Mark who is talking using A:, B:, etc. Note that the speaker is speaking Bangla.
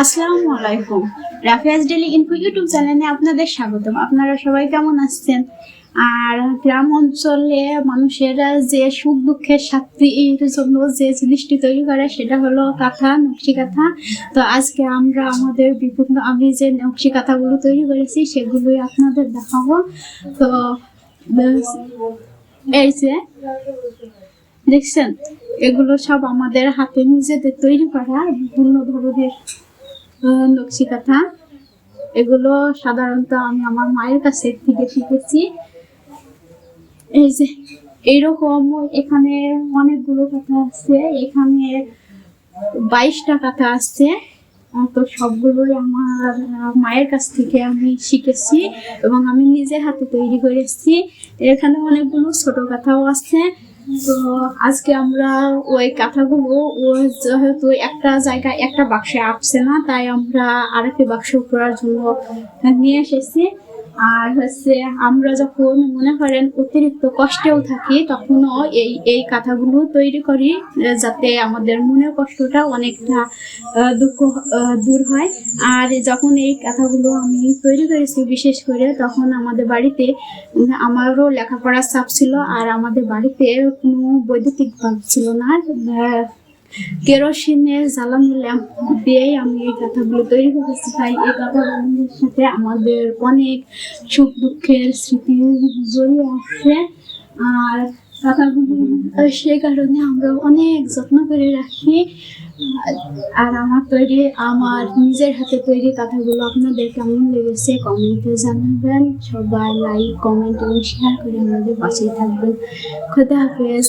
A: আসসালামু আলাইকুম। রাফিয়াজ ডেইলি ইনফো ইউটিউব চ্যানেলে আপনাদের স্বাগতম। আপনারা সবাই কেমন আছেন? আর গ্রাম অঞ্চলে মানুষেরা যে সুখ দুঃখের সাথীর জন্য যে জিনিসটি তৈরি করে সেটা হলো কাঁথা, নকশি কাঁথা। তো আজকে আমরা আমাদের আমি যে নকশি কাঁথাগুলো তৈরি করেছি সেগুলোই আপনাদের দেখাবো। তো এই যে দেখছেন, এগুলো সব আমাদের হাতে নিজেদের তৈরি করা বিভিন্ন ধরনের নকশি কাঁথা। এগুলো সাধারণত আমি আমার মায়ের কাছে থেকে শিখেছি। এই যে এইরকম এখানে অনেকগুলো কাঁথা আছে, এখানে 22টা কাঁথা আছে। তো সবগুলোই আমার মায়ের কাছ থেকে আমি শিখেছি এবং আমি নিজে হাতে তৈরি করেছি। এখানে অনেকগুলো ছোট কাঁথাও আছে। তো আজকে আমরা ওই কাঁথাগুলো যেহেতু একটা জায়গায় একটা বাক্সে আটছে না, তাই আমরা আরেকটি বাক্স করার জন্য নিয়ে এসেছি। আর হচ্ছে আমরা যখন মনে করেন অতিরিক্ত কষ্টেও থাকি তখনও এই কাঁথাগুলো তৈরি করি, যাতে আমাদের মনের কষ্টটা অনেকটা দুঃখ দূর হয়। আর যখন এই কাঁথাগুলো আমি তৈরি করেছি বিশেষ করে, তখন আমাদের বাড়িতে আমারও লেখাপড়ার চাপ ছিল, আর আমাদের বাড়িতে কোনো বৈদ্যুতিক বাল্ব ছিল না। কেরোসিনের জ্বালানি ল্যাম্প দিয়েই আমি এই কাঁথাগুলো তৈরি করেছি। তাই এই কাঁথাগুলোর সাথে আমাদের অনেক সুখ দুঃখের স্মৃতি জড়িয়ে আছে। আর কাঁথাগুলো সেই কারণে আমরা অনেক যত্ন করে রাখি। আর আমার নিজের হাতে তৈরি কাঁথাগুলো আপনাদের কেমন লেগেছে কমেন্টে জানাবেন। সবাই লাইক, কমেন্ট এবং শেয়ার করে আমাদের পাশেই থাকবেন। খোদা হাফেজ।